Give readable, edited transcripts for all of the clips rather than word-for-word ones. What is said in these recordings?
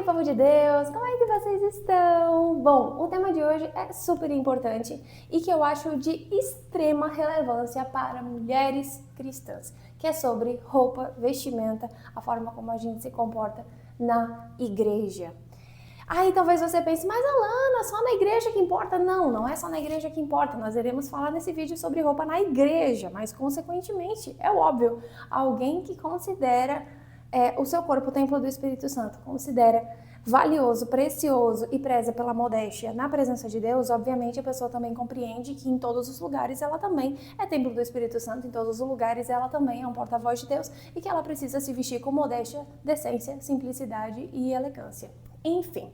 povo de Deus, como é que vocês estão? Bom, o tema de hoje é super importante e que eu acho de extrema relevância para mulheres cristãs, que é sobre roupa, vestimenta, a forma como a gente se comporta na igreja. Aí talvez você pense, mas Alana, só na igreja que importa? Não, não é só na igreja que importa. Nós iremos falar nesse vídeo sobre roupa na igreja, mas consequentemente, é óbvio, alguém que considera o seu corpo o templo do Espírito Santo, considera valioso, precioso e preza pela modéstia na presença de Deus, obviamente a pessoa também compreende que em todos os lugares ela também é templo do Espírito Santo, em todos os lugares ela também é um porta-voz de Deus e que ela precisa se vestir com modéstia, decência, simplicidade e elegância. Enfim,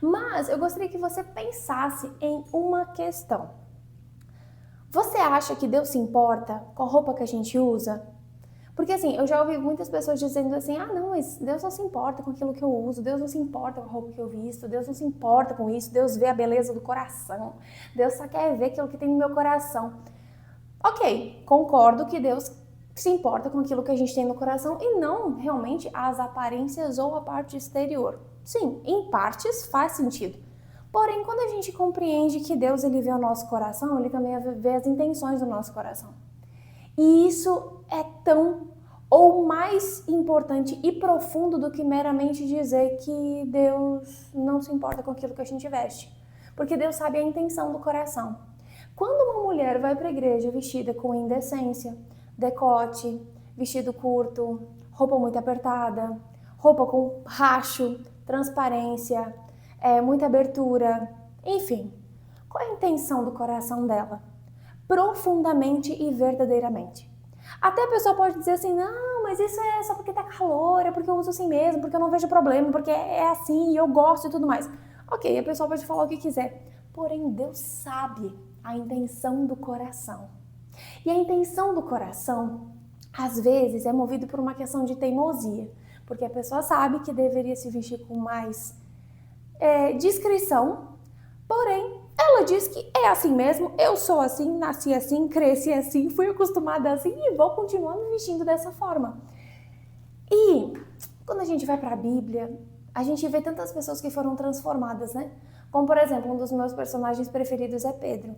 mas eu gostaria que você pensasse em uma questão. Você acha que Deus se importa com a roupa que a gente usa? Porque assim, eu já ouvi muitas pessoas dizendo assim, não, mas Deus não se importa com aquilo que eu uso, Deus não se importa com a roupa que eu visto, Deus não se importa com isso, Deus vê a beleza do coração, Deus só quer ver aquilo que tem no meu coração. Ok, concordo que Deus se importa com aquilo que a gente tem no coração e não realmente as aparências ou a parte exterior. Sim, em partes faz sentido. Porém, quando a gente compreende que Deus ele vê o nosso coração, ele também vê as intenções do nosso coração. E isso é tão ou mais importante e profundo do que meramente dizer que Deus não se importa com aquilo que a gente veste. Porque Deus sabe a intenção do coração. Quando uma mulher vai para a igreja vestida com indecência, decote, vestido curto, roupa muito apertada, roupa com racho, transparência, muita abertura, enfim. Qual é a intenção do coração dela? Profundamente e verdadeiramente. Até a pessoa pode dizer assim, não, mas isso é só porque tá calor, é porque eu uso assim mesmo, porque eu não vejo problema, porque é assim e eu gosto e tudo mais. Ok, a pessoa pode falar o que quiser, porém Deus sabe a intenção do coração. E a intenção do coração, às vezes, é movido por uma questão de teimosia, porque a pessoa sabe que deveria se vestir com mais discrição, porém, ela diz que é assim mesmo, eu sou assim, nasci assim, cresci assim, fui acostumada assim e vou continuar me vestindo dessa forma. E quando a gente vai para a Bíblia, a gente vê tantas pessoas que foram transformadas, né? Como, por exemplo, um dos meus personagens preferidos é Pedro.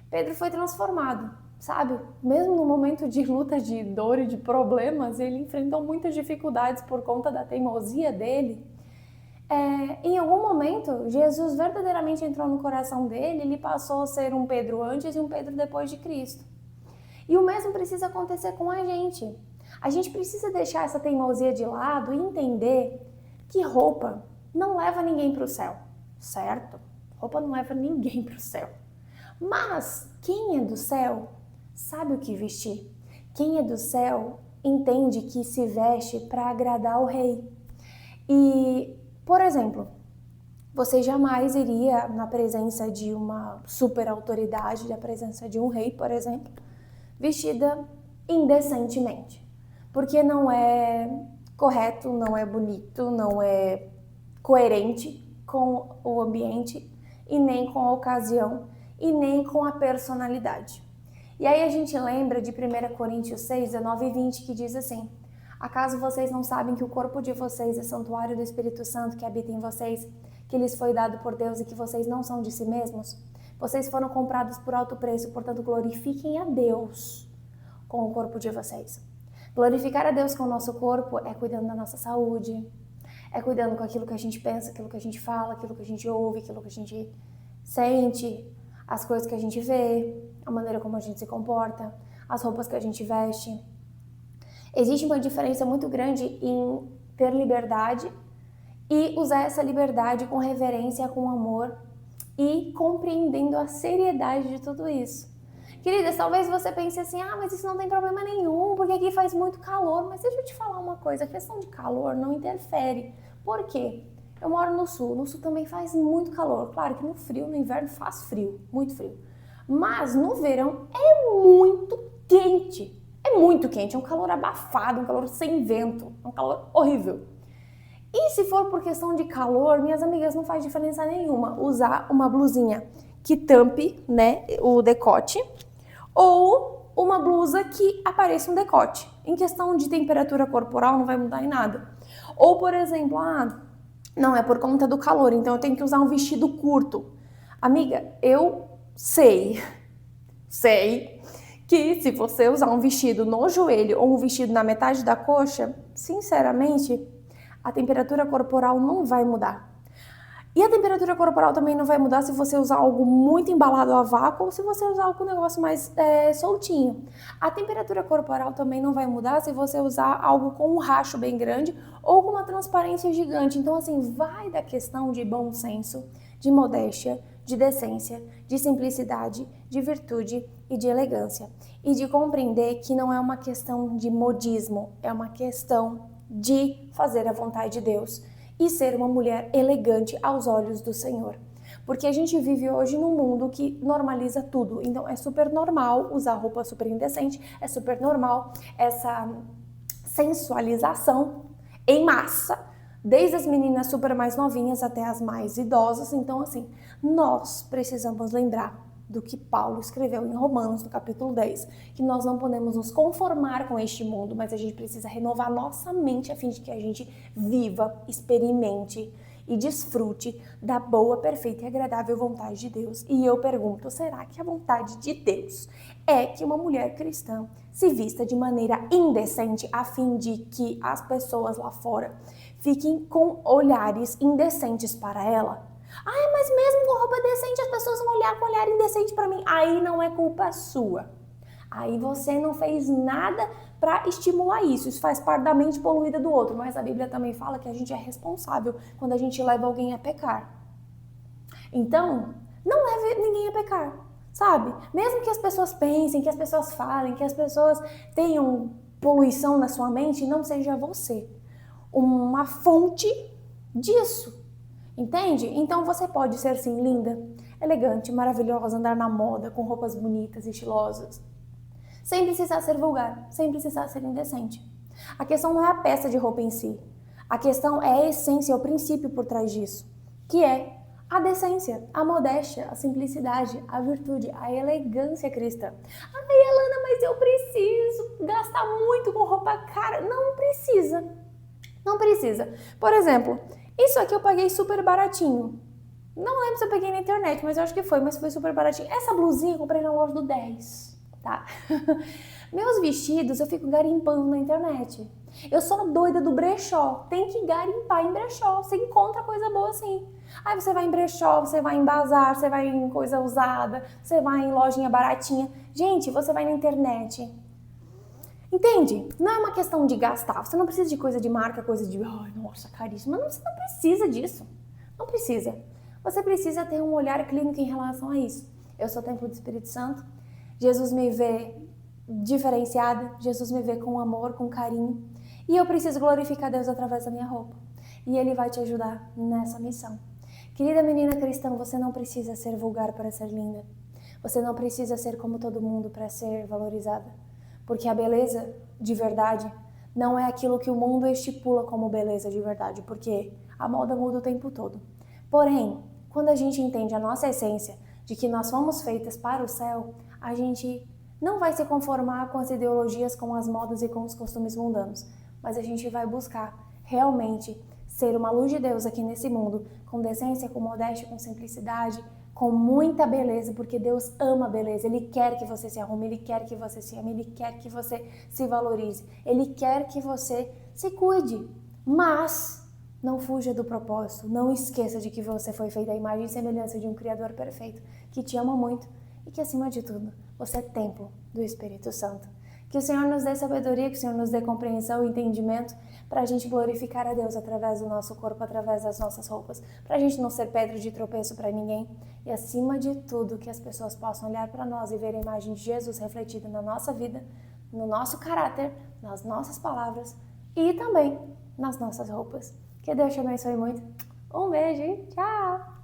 Pedro foi transformado, sabe? Mesmo no momento de luta, de dor e de problemas, ele enfrentou muitas dificuldades por conta da teimosia dele. Em algum momento, Jesus verdadeiramente entrou no coração dele, ele passou a ser um Pedro antes e um Pedro depois de Cristo. E o mesmo precisa acontecer com a gente. A gente precisa deixar essa teimosia de lado e entender que roupa não leva ninguém para o céu, certo? Roupa não leva ninguém para o céu. Mas quem é do céu sabe o que vestir. Quem é do céu entende que se veste para agradar o rei. E, por exemplo, você jamais iria na presença de uma super autoridade, na presença de um rei, por exemplo, vestida indecentemente. Porque não é correto, não é bonito, não é coerente com o ambiente e nem com a ocasião e nem com a personalidade. E aí a gente lembra de 1 Coríntios 6, 19 e 20, que diz assim: acaso vocês não sabem que o corpo de vocês é santuário do Espírito Santo que habita em vocês, que lhes foi dado por Deus e que vocês não são de si mesmos? Vocês foram comprados por alto preço, portanto glorifiquem a Deus com o corpo de vocês. Glorificar a Deus com o nosso corpo é cuidando da nossa saúde, é cuidando com aquilo que a gente pensa, aquilo que a gente fala, aquilo que a gente ouve, aquilo que a gente sente, as coisas que a gente vê, a maneira como a gente se comporta, as roupas que a gente veste. Existe uma diferença muito grande em ter liberdade e usar essa liberdade com reverência, com amor e compreendendo a seriedade de tudo isso. Queridas, talvez você pense assim, mas isso não tem problema nenhum, porque aqui faz muito calor. Mas deixa eu te falar uma coisa, a questão de calor não interfere. Por quê? Eu moro no sul também faz muito calor. Claro que no frio, no inverno faz frio, muito frio. Mas no verão é muito quente. É muito quente, é um calor abafado, um calor sem vento, é um calor horrível. E se for por questão de calor, minhas amigas, não faz diferença nenhuma usar uma blusinha que tampe, né, o decote, ou uma blusa que apareça um decote. Em questão de temperatura corporal não vai mudar em nada. Ou, por exemplo, Não, é por conta do calor, então eu tenho que usar um vestido curto. Amiga, eu sei que se você usar um vestido no joelho ou um vestido na metade da coxa, sinceramente, a temperatura corporal não vai mudar. E a temperatura corporal também não vai mudar se você usar algo muito embalado a vácuo ou se você usar algum negócio mais soltinho. A temperatura corporal também não vai mudar se você usar algo com um racho bem grande ou com uma transparência gigante. Então, assim, vai da questão de bom senso, de modéstia, de decência, de simplicidade, de virtude e de elegância. E de compreender que não é uma questão de modismo, é uma questão de fazer a vontade de Deus e ser uma mulher elegante aos olhos do Senhor. Porque a gente vive hoje num mundo que normaliza tudo. Então é super normal usar roupa super indecente, é super normal essa sensualização em massa, desde as meninas super mais novinhas até as mais idosas. Então, assim, nós precisamos lembrar do que Paulo escreveu em Romanos, no capítulo 10, que nós não podemos nos conformar com este mundo, mas a gente precisa renovar nossa mente a fim de que a gente viva, experimente e desfrute da boa, perfeita e agradável vontade de Deus. E eu pergunto, será que a vontade de Deus é que uma mulher cristã se vista de maneira indecente a fim de que as pessoas lá fora fiquem com olhares indecentes para ela? Ai, mas mesmo com roupa decente as pessoas vão olhar com olhar indecente para mim. Aí não é culpa sua. Aí você não fez nada para estimular isso. Isso faz parte da mente poluída do outro. Mas a Bíblia também fala que a gente é responsável quando a gente leva alguém a pecar. Então, não leve ninguém a pecar, sabe? Mesmo que as pessoas pensem, que as pessoas falem, que as pessoas tenham poluição na sua mente, não seja você uma fonte disso. Entende? Então você pode ser sim linda, elegante, maravilhosa, andar na moda, com roupas bonitas, estilosas, sem precisar ser vulgar, sem precisar ser indecente. A questão não é a peça de roupa em si. A questão é a essência, o princípio por trás disso, que é a decência, a modéstia, a simplicidade, a virtude, a elegância cristã. Ai, Alana, mas eu preciso gastar muito com roupa cara. Não precisa. Não precisa. Por exemplo, isso aqui eu paguei super baratinho. Não lembro se eu peguei na internet, mas eu acho que foi, mas foi super baratinho. Essa blusinha eu comprei na loja do 10, tá? Meus vestidos eu fico garimpando na internet. Eu sou doida do brechó. Tem que garimpar em brechó. Você encontra coisa boa assim. Aí você vai em brechó, você vai em bazar, você vai em coisa usada, você vai em lojinha baratinha. Gente, você vai na internet. Entende? Não é uma questão de gastar. Você não precisa de coisa de marca, coisa de, ai, nossa, caríssimo. Não, você não precisa disso. Não precisa. Você precisa ter um olhar clínico em relação a isso. Eu sou templo do Espírito Santo. Jesus me vê diferenciada. Jesus me vê com amor, com carinho. E eu preciso glorificar Deus através da minha roupa. E Ele vai te ajudar nessa missão. Querida menina cristã, você não precisa ser vulgar para ser linda. Você não precisa ser como todo mundo para ser valorizada. Porque a beleza de verdade não é aquilo que o mundo estipula como beleza de verdade, porque a moda muda o tempo todo. Porém, quando a gente entende a nossa essência de que nós fomos feitas para o céu, a gente não vai se conformar com as ideologias, com as modas e com os costumes mundanos, mas a gente vai buscar realmente ser uma luz de Deus aqui nesse mundo, com decência, com modéstia, com simplicidade, com muita beleza, porque Deus ama a beleza. Ele quer que você se arrume, Ele quer que você se ame, Ele quer que você se valorize, Ele quer que você se cuide. Mas não fuja do propósito, não esqueça de que você foi feita à imagem e semelhança de um Criador perfeito, que te ama muito e que, acima de tudo, você é templo do Espírito Santo. Que o Senhor nos dê sabedoria, que o Senhor nos dê compreensão e entendimento para a gente glorificar a Deus através do nosso corpo, através das nossas roupas, para a gente não ser pedra de tropeço para ninguém e, acima de tudo, que as pessoas possam olhar para nós e ver a imagem de Jesus refletida na nossa vida, no nosso caráter, nas nossas palavras e também nas nossas roupas. Que Deus te abençoe muito. Um beijo e tchau!